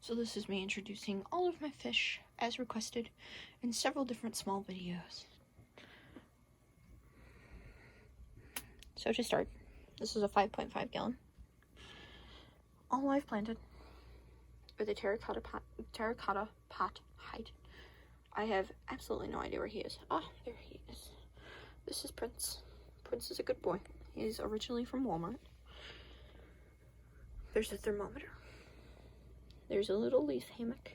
So this is me introducing all of my fish as requested in several different small videos. So to start, this is a 5.5 gallon. All I've planted with a terracotta pot height. I have absolutely no idea where he is. Ah, there he is. This is Prince. Prince is a good boy. He's originally from Walmart. There's a thermometer. There's a little leaf hammock.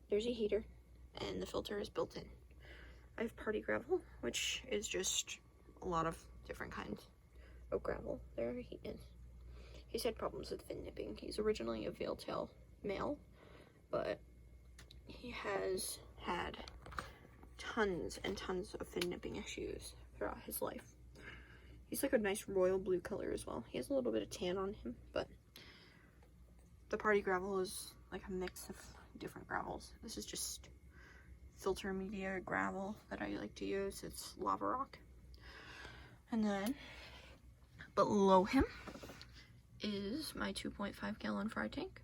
There's a heater, and the filter is built in. I have party gravel, which is just a lot of different kinds of gravel. There he is. He's had problems with fin nipping. He's originally a veil-tail male, but he has had tons and tons of fin nipping issues throughout his life. He's like a nice royal blue color as well. He has a little bit of tan on him, but the party gravel is like a mix of different gravels. This is just filter media gravel that I like to use. It's lava rock. And then below him is my 2.5 gallon fry tank.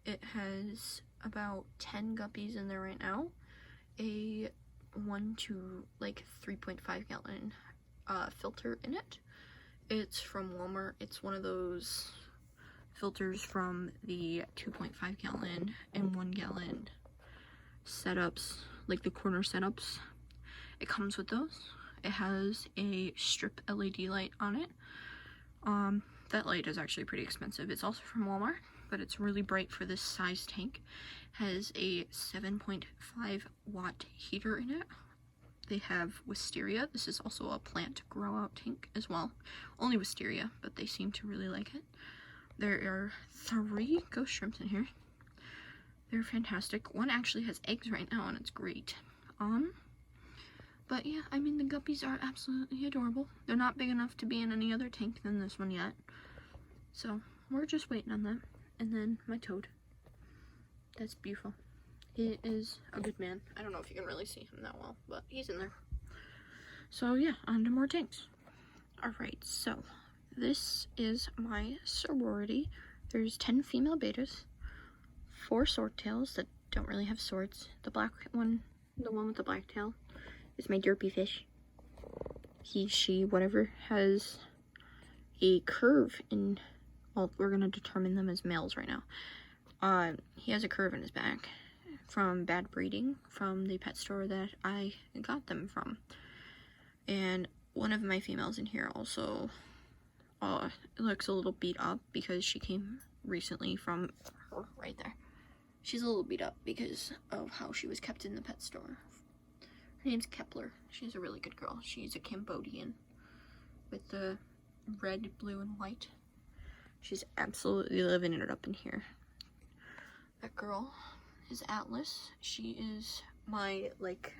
It has about 10 guppies in there right now. A 1 to like 3.5 gallon filter in it. It's from Walmart. It's one of those filters from the 2.5 gallon and 1 gallon setups, like the corner setups. It comes with those. It has a strip LED light on it. That light is actually pretty expensive. It's also from Walmart, but it's really bright for this size tank. Has a 7.5 watt heater in it. They have wisteria. This is also a plant grow out tank as well. Only wisteria, but they seem to really like it. There are 3 ghost shrimps in here. They're fantastic. One actually has eggs right now, and it's great. But yeah, I mean, the guppies are absolutely adorable. They're not big enough to be in any other tank than this one yet. So we're just waiting on them. And then my toad. That's beautiful. He is a good man. I don't know if you can really see him that well, but he's in there. So yeah, on to more tanks. Alright, so this is my sorority. There's 10 female bettas, 4 swordtails that don't really have swords. The black one, the one with the black tail, is my derpy fish. He, she, whatever, has a curve in, well, we're gonna determine them as males right now. He has a curve in his back from bad breeding from the pet store that I got them from. And one of my females in here also looks a little beat up because she came recently from her right there. She's a little beat up because of how she was kept in the pet store. Her name's Kepler. She's a really good girl. She's a Cambodian with the red, blue, and white. She's absolutely living it up in here. That girl is Atlas. She is my, like,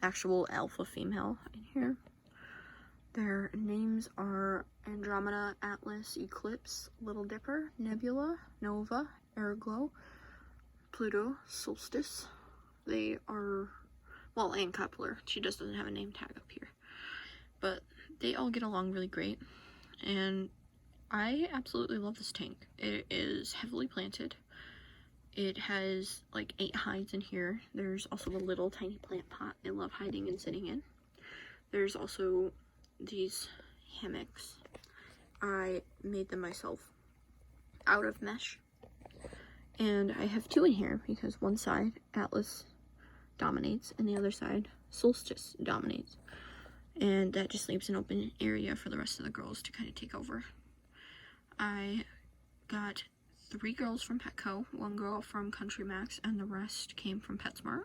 actual alpha female in here. Their names are Andromeda, Atlas, Eclipse, Little Dipper, Nebula, Nova, Airglow, Pluto, Solstice. They are, well, and Kepler. She just doesn't have a name tag up here. But they all get along really great. And I absolutely love this tank. It is heavily planted. It has like 8 hides in here. There's also a little tiny plant pot I love hiding and sitting in. There's also these hammocks. I made them myself out of mesh. And I have 2 in here because one side Atlas dominates and the other side Solstice dominates. And that just leaves an open area for the rest of the girls to kind of take over. I got 3 girls from Petco, 1 girl from Country Max, and the rest came from PetSmart.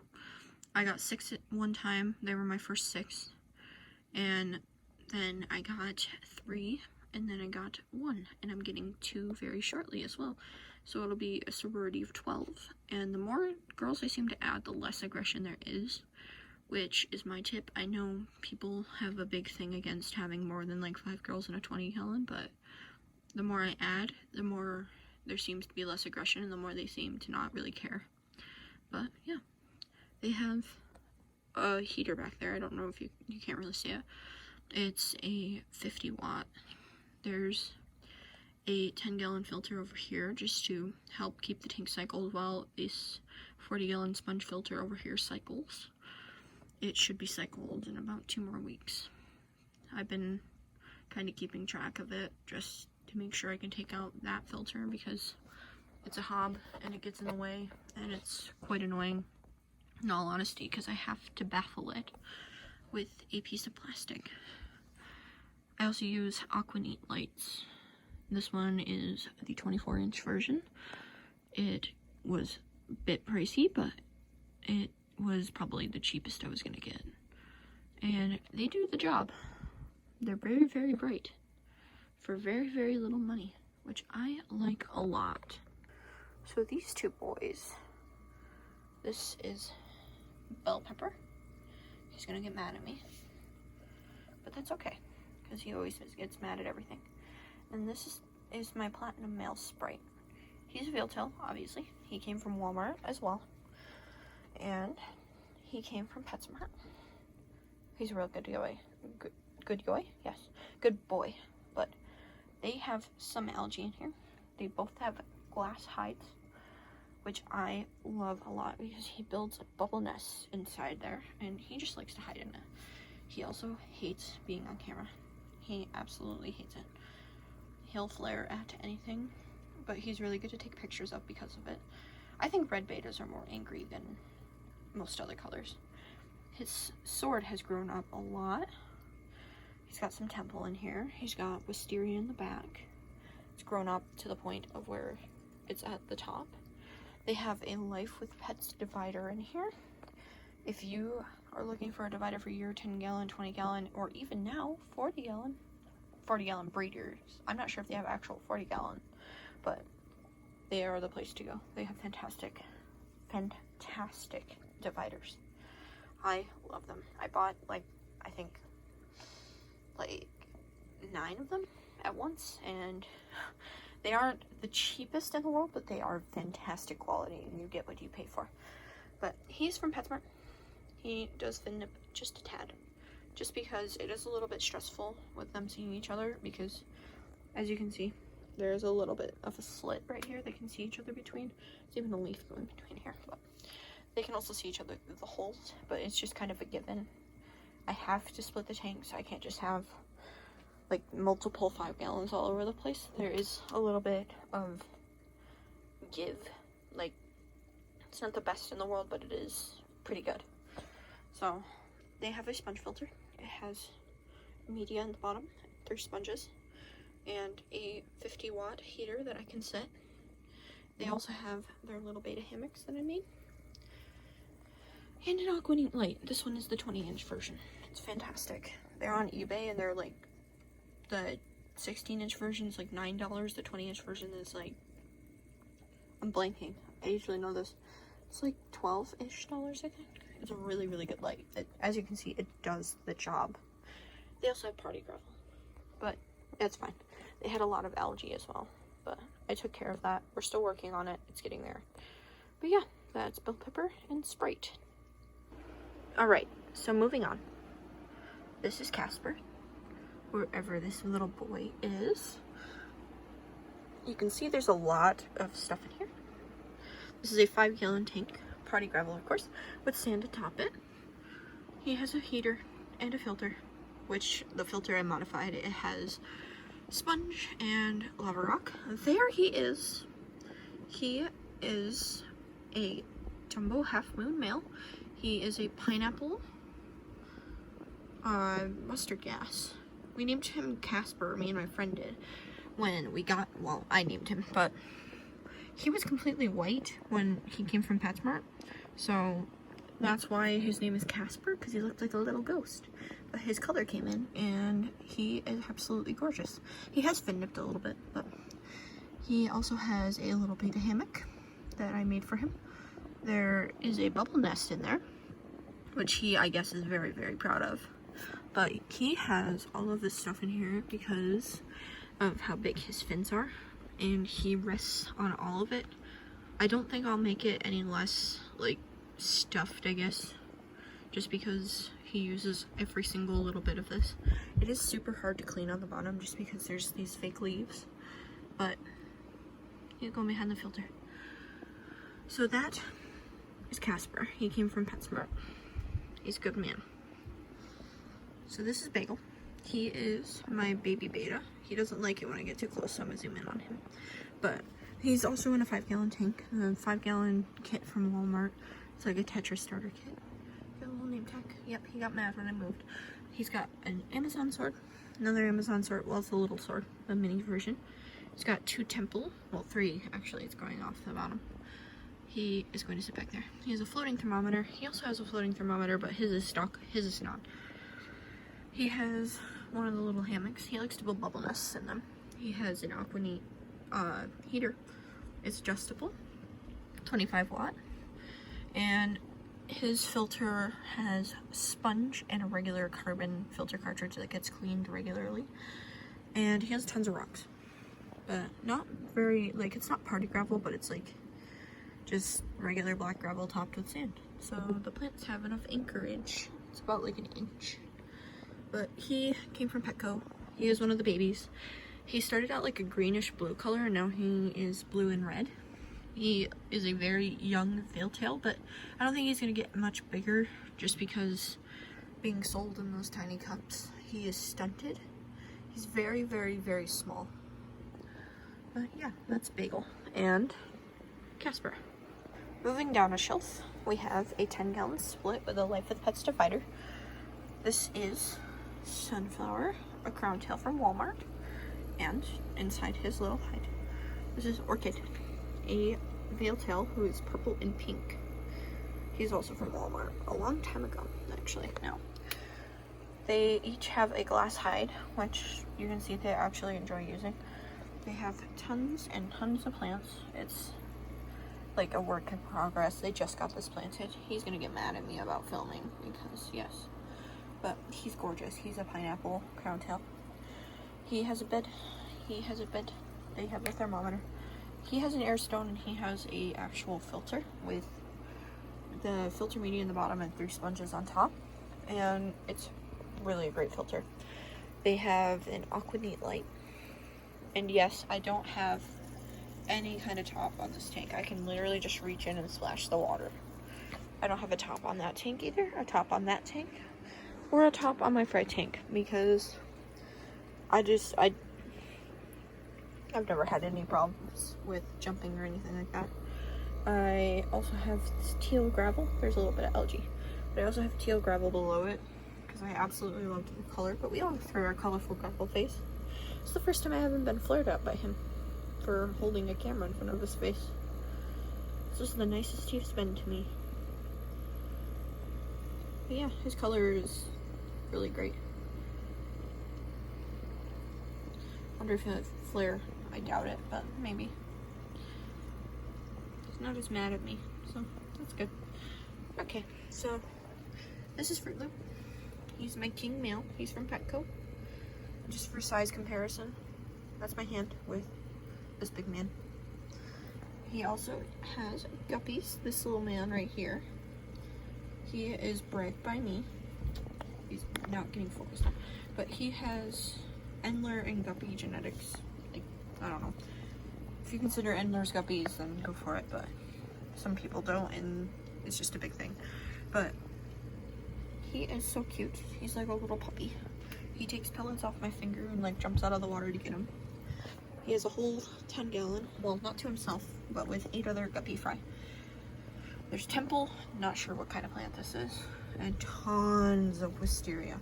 I got 6 at one time. They were my first 6. And then I got 3, and then I got 1. And I'm getting 2 very shortly as well. So it'll be a sorority of 12. And the more girls I seem to add, the less aggression there is, which is my tip. I know people have a big thing against having more than like 5 girls in a 20 gallon, but the more I add, the more there seems to be less aggression and the more they seem to not really care. But yeah, they have a heater back there. I don't know if you can't really see it. It's a 50 watt. There's a 10-gallon filter over here just to help keep the tank cycled while this 40-gallon sponge filter over here cycles. It should be cycled in about 2 more weeks. I've been kind of keeping track of it just to make sure I can take out that filter because it's a hob and it gets in the way and it's quite annoying in all honesty because I have to baffle it with a piece of plastic. I also use Aquaneat lights. This one is the 24-inch version. It was a bit pricey, but it was probably the cheapest I was gonna get. And they do the job. They're very, very bright for very, very little money, which I like a lot. So these two boys, this is Bell Pepper. He's gonna get mad at me, but that's okay, because he always gets mad at everything. And this is my Platinum Male Sprite. He's a veal-tail, obviously. He came from Walmart as well. And he came from PetSmart. He's a real good boy. Good boy? Yes. Good boy. But they have some algae in here. They both have glass hides, which I love a lot because he builds bubble nests inside there and he just likes to hide in it. He also hates being on camera. He absolutely hates it. He'll flare at anything, but he's really good to take pictures of because of it. I think red bettas are more angry than most other colors. His sword has grown up a lot. He's got some temple in here. He's got wisteria in the back. It's grown up to the point of where it's at the top. They have a Life with Pets divider in here. If you are looking for a divider for your 10-gallon, 20-gallon, or even now 40-gallon breeders, I'm not sure if they have actual 40-gallon, but they are the place to go. They have fantastic dividers. I love them. I bought I think 9 of them at once, and they aren't the cheapest in the world, but they are fantastic quality and you get what you pay for. But he's from PetSmart. He does fin nip just a tad, just because it is a little bit stressful with them seeing each other, because as you can see, there's a little bit of a slit right here they can see each other between. There's even a leaf going between here, but they can also see each other through the holes, but it's just kind of a given. I have to split the tank, so I can't just have multiple 5 gallons all over the place. There is a little bit of give. It's not the best in the world, but it is pretty good. So they have a sponge filter. It has media in the bottom, 3 sponges, and a 50-watt heater that I can set. They also have their little Betta hammocks that I made. And an Aquaneat light. This one is the 20-inch version. It's fantastic. They're on eBay and they're the 16-inch version is $9. The 20-inch version is I'm blanking. I usually know this. It's $12-ish, I think. It's a really, really good light. As you can see, it does the job. They also have party gravel, but that's fine. They had a lot of algae as well, but I took care of that. We're still working on it. It's getting there. But yeah, that's Bell Pepper and Sprite. Alright, so moving on. This is Casper, wherever this little boy is. You can see there's a lot of stuff in here. This is a 5-gallon tank, party gravel of course, with sand to top it. He has a heater and a filter, which the filter I modified. It has sponge and lava rock. There he is. He is a jumbo half moon male. He is a pineapple mustard gas. We named him Casper, me and my friend did, when we got, well, I named him, but he was completely white when he came from PetSmart, so that's why his name is Casper, because he looked like a little ghost. But his color came in, and he is absolutely gorgeous. He has fin nipped a little bit, but he also has a little Betta hammock that I made for him. There is a bubble nest in there, which he, I guess, is very, very proud of. But he has all of this stuff in here because of how big his fins are, and he rests on all of it. I don't think I'll make it any less, stuffed, I guess, just because he uses every single little bit of this. It is super hard to clean on the bottom just because there's these fake leaves, but he's going behind the filter. So that is Casper. He came from PetSmart. He's a good man. So this is Bagel. He is my baby Betta. He doesn't like it when I get too close, so I'm gonna zoom in on him. But he's also in a 5-gallon tank, a 5-gallon kit from Walmart. It's like a Tetris starter kit. Got a little name tag. Yep, he got mad when I moved. He's got an Amazon sword, another Amazon sword. Well, it's a little sword, a mini version. He's got 2 temple, well 3 actually. It's going off the bottom. He is going to sit back there. He has a floating thermometer. He also has a floating thermometer, but his is stock. His is not. He has one of the little hammocks. He likes to build bubble nests in them. He has an Aquaneat heater. It's adjustable, 25 watt. And his filter has sponge and a regular carbon filter cartridge that gets cleaned regularly. And he has tons of rocks. But not very, like, it's not party gravel, but it's like just regular black gravel topped with sand. So the plants have enough anchorage. It's about like an inch. But he came from Petco. He is one of the babies. He started out like a greenish blue color, and now he is blue and red. He is a very young veiltail, but I don't think he's going to get much bigger just because being sold in those tiny cups. He is stunted. He's very, very, very small. But yeah, that's Bagel and Casper. Moving down a shelf, we have a 10-gallon split with a Life with Pets divider. This is Sunflower, a crown tail from Walmart, and inside his little hide, this is Orchid, a veiltail who is purple and pink. He's also from Walmart a long time ago, actually. Now, they each have a glass hide, which you can see they actually enjoy using. They have tons and tons of plants. It's like a work in progress. They just got this planted. He's gonna get mad at me about filming because yes, but he's gorgeous. He's a pineapple crown tail. He has a bed. He has a bed. They have a thermometer. He has an air stone, and he has a actual filter with the filter media in the bottom and 3 sponges on top, and it's really a great filter. They have an Aquaneat light, and yes, I don't have any kind of top on this tank. I can literally just reach in and splash the water. I don't have a top on that tank either, a top on that tank, or a top on my fry tank, because I've never had any problems with jumping or anything like that. I also have this teal gravel. There's a little bit of algae, but I also have teal gravel below it because I absolutely love the color. But we all through our colorful gravel face. It's the first time I haven't been flared up by him for holding a camera in front of his face. It's just the nicest he's been to me. But yeah, his color is really great. Wonder if he'll flare. I doubt it, but maybe. He's not as mad at me, so that's good. Okay, so this is Fruit Loop. He's my king male. He's from Petco. Just for size comparison, that's my hand with this big man. He also has guppies. This little man right here. He is bred by me. He's not getting focused on, but he has Endler and guppy genetics. Like, I don't know. If you consider Endler's guppies, then go for it, but some people don't, and it's just a big thing. But he is so cute. He's like a little puppy. He takes pellets off my finger and like jumps out of the water to get them. He has a whole 10-gallon, well, not to himself, but with 8 other guppy fry. There's Temple, not sure what kind of plant this is, and tons of wisteria.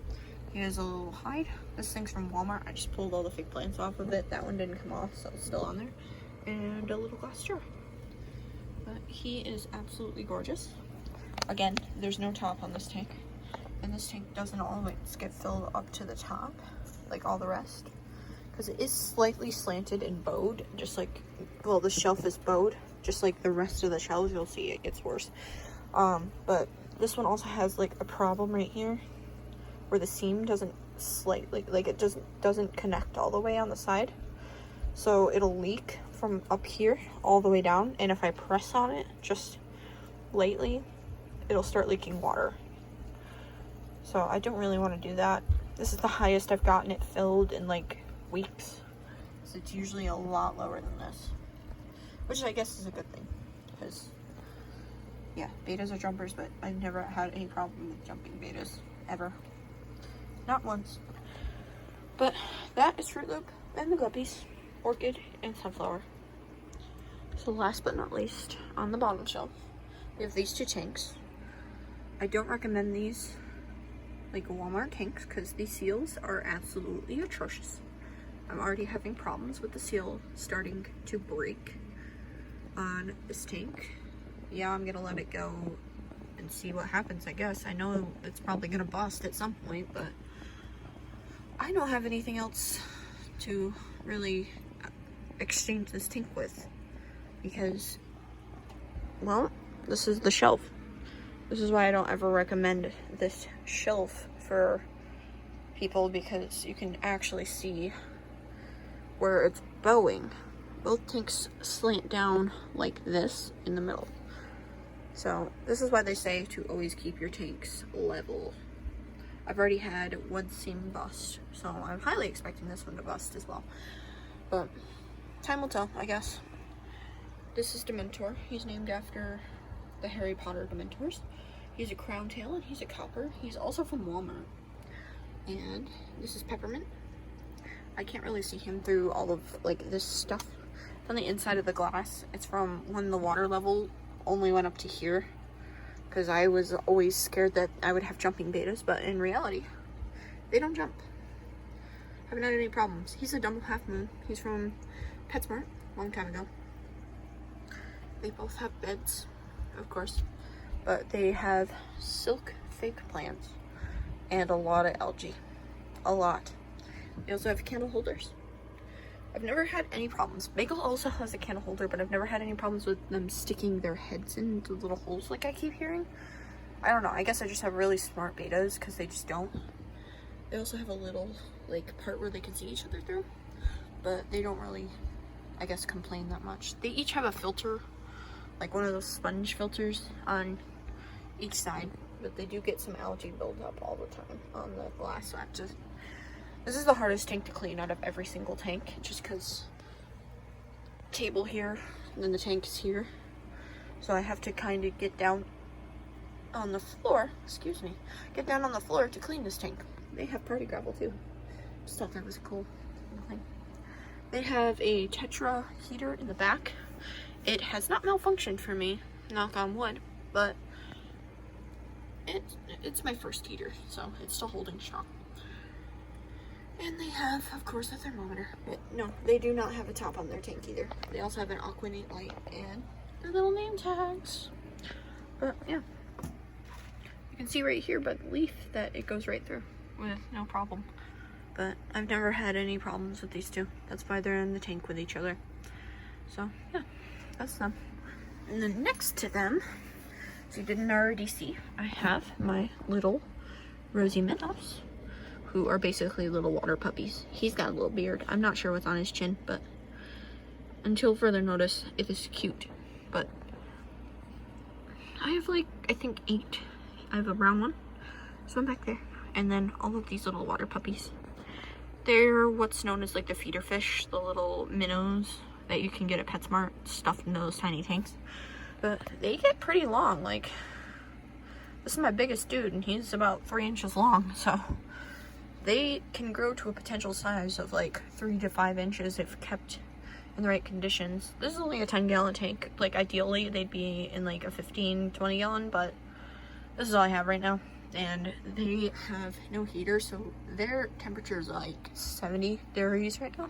He has a little hide. This thing's from Walmart. I just pulled all the fake plants off of it. That one didn't come off, so it's still on there. And a little glass jar. But he is absolutely gorgeous. Again, there's no top on this tank. And this tank doesn't always get filled up to the top, like all the rest. Because it is slightly slanted and bowed, just like, well, the shelf is bowed. Just like the rest of the shelves, you'll see it gets worse. But this one also has like a problem right here, where the seam doesn't it doesn't connect all the way on the side, so it'll leak from up here all the way down, and if I press on it just lightly, it'll start leaking water. So I don't really want to do that. This is the highest I've gotten it filled in like weeks, because it's usually a lot lower than this, which I guess is a good thing, because yeah, bettas are jumpers, but I've never had any problem with jumping bettas ever, not once. But that is Fruit Loop and the guppies, orchid and sunflower. So last but not least, on the bottom shelf, we have these two tanks. I don't recommend these like Walmart tanks because these seals are absolutely atrocious. I'm already having problems with the seal starting to break on this tank. Yeah, I'm gonna let it go and see what happens, I guess. I know it's probably gonna bust at some point, but I don't have anything else to really exchange this tank with because, well, this is the shelf. This is why I don't ever recommend this shelf for people, because you can actually see where it's bowing. Both tanks slant down like this in the middle. So this is why they say to always keep your tanks level. I've already had one seam bust, so I'm highly expecting this one to bust as well. But time will tell, I guess. This is Dementor. He's named after the Harry Potter Dementors. He's a crown tail and he's a copper. He's also from Walmart. And this is Peppermint. I can't really see him through all of like this stuff. It's on the inside of the glass. It's from when the water level only went up to here, because I was always scared that I would have jumping bettas, but in reality, they don't jump. Haven't had any problems. He's a double half moon. He's from PetSmart, a long time ago. They both have beds, of course, but they have silk fake plants and a lot of algae. A lot. They also have candle holders. I've never had any problems. Bagel also has a candle holder, but I've never had any problems with them sticking their heads into little holes like I keep hearing. I don't know. I guess I just have really smart bettas because they just don't. They also have a little like part where they can see each other through, but they don't really, I guess, complain that much. They each have a filter, like one of those sponge filters on each side, but they do get some algae buildup all the time on the glass patches. This is the hardest tank to clean out of every single tank, just because table here, and then the tank is here. So I have to kind of get down on the floor, get down on the floor to clean this tank. They have party gravel too. Just thought that was a cool thing. They have a Tetra heater in the back. It has not malfunctioned for me, knock on wood, but it's my first heater, so it's still holding strong. And they have, of course, a thermometer. But no, they do not have a top on their tank either. They also have an Aquanate light and their little name tags. But yeah, you can see right here by the leaf that it goes right through with no problem. But I've never had any problems with these two. That's why they're in the tank with each other. So yeah, that's them. And then next to them, if you didn't already see, I have my little Rosy Minnows, who are basically little water puppies. He's got a little beard. I'm not sure what's on his chin, but until further notice, it is cute. But I have like, I think 8. I have a brown one, so I'm back there. And then all of these little water puppies. They're what's known as like the feeder fish, the little minnows that you can get at PetSmart stuffed into those tiny tanks. But they get pretty long. Like, this is my biggest dude, and he's about 3 inches long, so they can grow to a potential size of like 3 to 5 inches if kept in the right conditions. This is only a 10-gallon tank. Like, ideally, they'd be in like a 15, 20-gallon, but this is all I have right now. And they have no heater, so their temperature is like 70 degrees right now.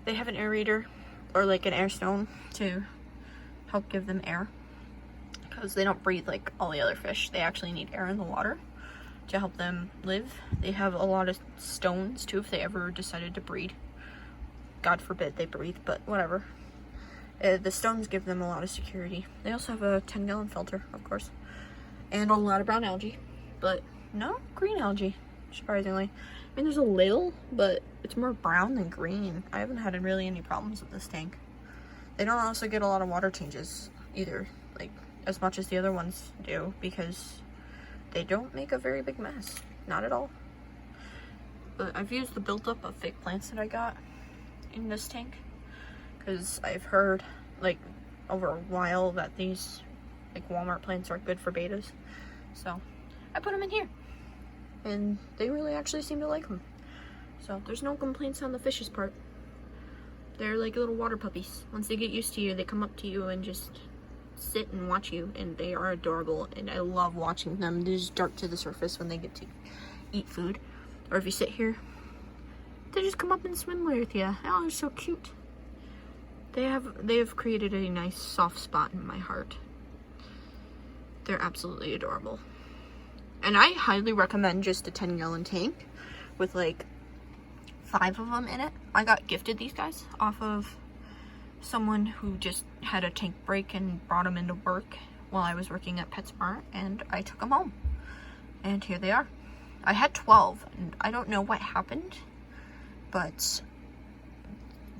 They have an aerator, or like an air stone, to help give them air, because they don't breathe like all the other fish. They actually need air in the water to help them live. They have a lot of stones too if they ever decided to breed. God forbid they breathe, but whatever. The stones give them a lot of security. They also have a 10-gallon filter, of course, and a lot of brown algae, but no green algae, surprisingly. I mean, there's a little, but it's more brown than green. I haven't had really any problems with this tank. They don't also get a lot of water changes either, like as much as the other ones do, because they don't make a very big mess. Not at all. But I've used the buildup of fake plants that I got in this tank, because I've heard like over a while that these like Walmart plants are good for bettas. So I put them in here, and they really actually seem to like them. So there's no complaints on the fish's part. They're like little water puppies. Once they get used to you, they come up to you and just sit and watch you, and they are adorable, and I love watching them. They just dart to the surface when they get to eat food, or if you sit here, they just come up and swim with you. Oh, they're so cute. They have created a nice soft spot in my heart. They're absolutely adorable, and I highly recommend just a 10-gallon tank with like 5 of them in it. I got gifted these guys off of someone who just had a tank break and brought them into work while I was working at PetSmart, and I took them home, and here they are. I had 12, and I don't know what happened, but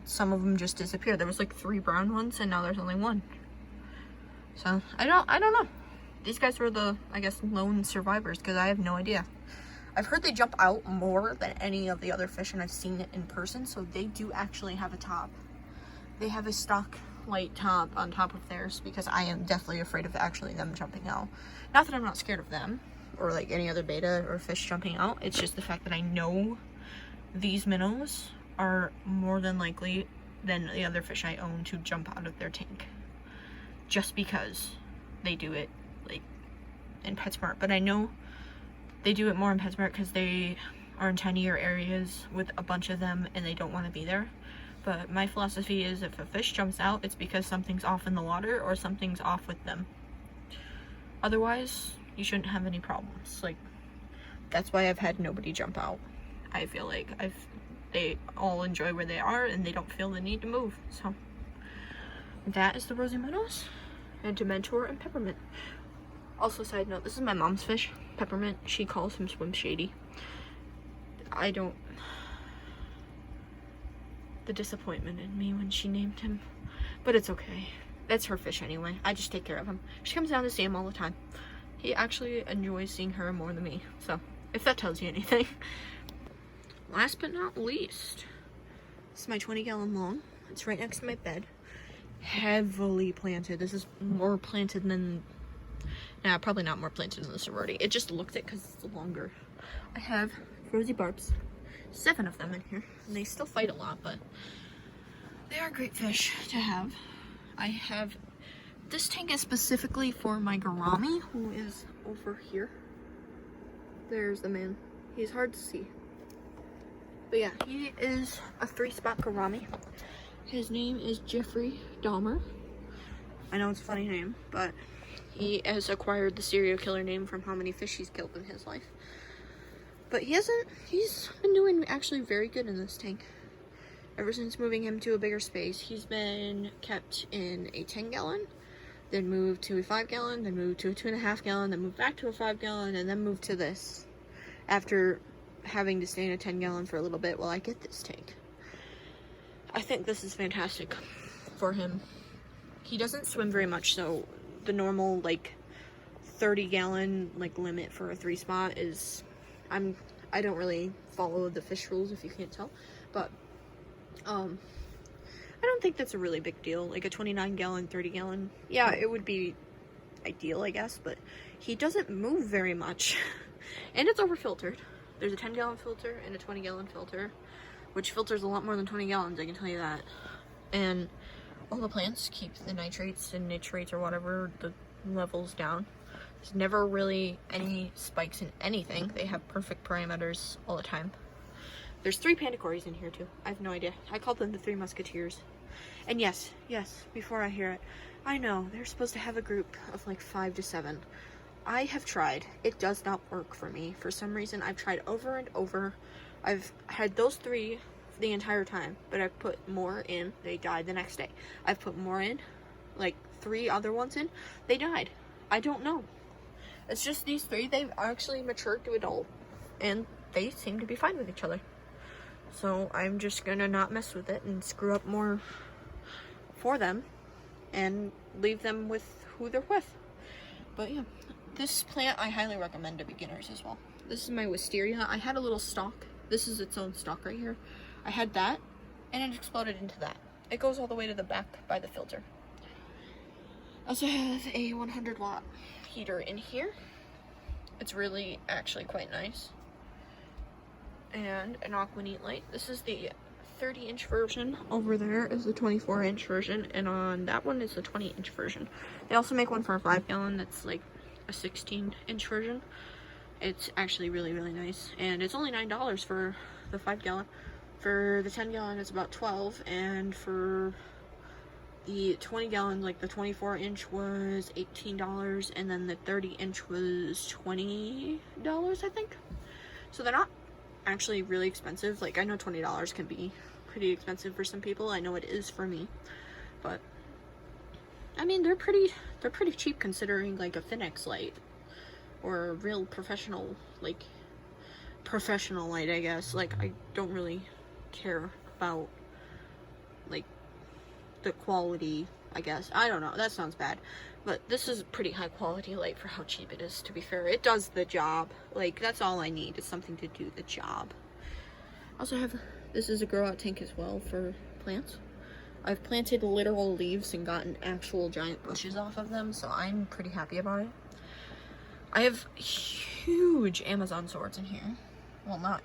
some of them just disappeared. There was like 3 brown ones, and now there's only 1. So I don't know. These guys were the, I guess, lone survivors, because I have no idea. I've heard they jump out more than any of the other fish, and I've seen it in person, so they do actually have a top. They have a stock white top on top of theirs, because I am definitely afraid of actually them jumping out. Not that I'm not scared of them, or like any other betta or fish jumping out. It's just the fact that I know these minnows are more than likely than the other fish I own to jump out of their tank. Just because they do it like in PetSmart. But I know they do it more in PetSmart because they are in tinier areas with a bunch of them and they don't want to be there. But my philosophy is if a fish jumps out, it's because something's off in the water or something's off with them. Otherwise, you shouldn't have any problems. Like, that's why I've had nobody jump out. I feel like they all enjoy where they are and they don't feel the need to move. So that is the rosy minnows and Dementor and Peppermint. Also, side note, this is my mom's fish, Peppermint. She calls him Swim Shady. The disappointment in me when she named him, but it's okay. That's her fish anyway. I just take care of him. She comes down to see him all the time. He actually enjoys seeing her more than me, so if that tells you anything. Last but not least, this is my 20-gallon long. It's right next to my bed. Heavily planted. This is more planted than, nah, probably not more planted than the sorority. It just looked it because it's longer. I have rosy barbs. 7 of them in here, and they still fight a lot, but they are great fish to have. I have, this tank is specifically for my gourami, who is over here. There's the man. He's hard to see. But yeah, he is a 3-spot gourami. His name is Jeffrey Dahmer. I know it's a funny name, but he has acquired the serial killer name from how many fish he's killed in his life. But he's been doing actually very good in this tank. Ever since moving him to a bigger space, he's been kept in a 10-gallon, then moved to a 5-gallon, then moved to a 2.5-gallon, then moved back to a 5-gallon, and then moved to this after having to stay in a 10-gallon for a little bit while I get this tank. I think this is fantastic for him. He doesn't swim very much, so the normal like 30-gallon like limit for a 3-spot is, I don't really follow the fish rules if you can't tell, but I don't think that's a really big deal. Like a 29-gallon, 30-gallon, yeah, it would be ideal, I guess, but he doesn't move very much. And it's over-filtered. There's a 10-gallon filter and a 20-gallon filter, which filters a lot more than 20 gallons, I can tell you that. And all the plants keep the nitrates and nitrates or whatever, the levels down. There's never really any spikes in anything. They have perfect parameters all the time. There's 3 pandacories in here too. I have no idea. I call them the 3 musketeers. And yes, before I hear it, I know they're supposed to have a group of like 5 to 7. I have tried. It does not work for me. For some reason, I've tried over and over. I've had those 3 the entire time, but I've put more in. They died the next day. I've put more in, like 3 other ones in. They died. I don't know. It's just these 3, they've actually matured to adult, and they seem to be fine with each other. So I'm just gonna not mess with it and screw up more for them and leave them with who they're with. But yeah, this plant I highly recommend to beginners as well. This is my wisteria. I had a little stalk. This is its own stalk right here. I had that, and it exploded into that. It goes all the way to the back by the filter. I also have a 100-watt heater in here. It's really actually quite nice. And an aqua neat light. This is the 30-inch version. Over there is the 24-inch version, and on that one is the 20-inch version. They also make one for a 5-gallon that's like a 16-inch version. It's actually really, really nice, and it's only $9 for the 5-gallon. For the 10-gallon, it's about $12, and for the 20-gallon, like the 24-inch, was $18, and then the 30-inch was $20, I think. So they're not actually really expensive. Like, I know $20 can be pretty expensive for some people. I know it is for me, but I mean, they're pretty cheap considering like a Finex light or a real professional light, I guess. Like, I don't really care about like the quality, I guess. I don't know, that sounds bad, but this is a pretty high quality light for how cheap it is, to be fair. It does the job. Like, that's all I need, is something to do the job. I also have, this is a grow out tank as well for plants. I've planted literal leaves and gotten actual giant bushes off of them, so I'm pretty happy about it. I have huge Amazon swords in here. Well, not,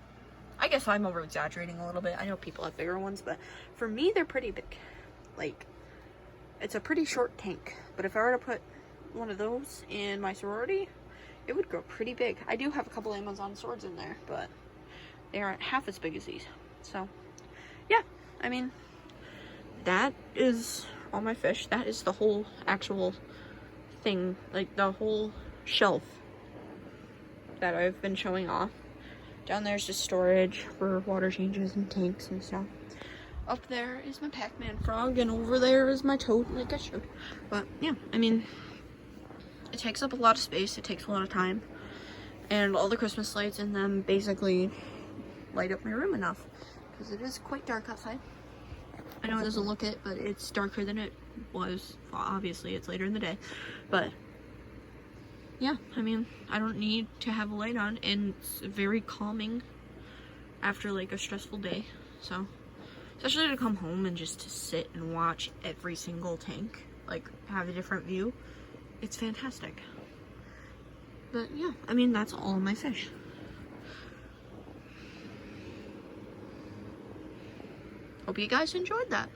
I guess I'm over exaggerating a little bit. I know people have bigger ones, but for me, they're pretty big. Like, it's a pretty short tank, but if I were to put one of those in my sorority, it would grow pretty big. I do have a couple Amazon swords in there, but they aren't half as big as these. So, yeah, I mean, that is all my fish. That is the whole actual thing, like the whole shelf that I've been showing off. Down there is just storage for water changes and tanks and stuff. Up there is my Pac-Man frog, and over there is my toad, like I showed. But yeah, I mean, it takes up a lot of space, it takes a lot of time, and all the Christmas lights in them basically light up my room enough, because it is quite dark outside. I know it doesn't look it, but it's darker than it was. Well, obviously, it's later in the day, but yeah, I mean, I don't need to have a light on, and it's very calming after like a stressful day. So, especially to come home and just to sit and watch every single tank, like have a different view, it's fantastic. But yeah, I mean, that's all my fish. Hope you guys enjoyed that.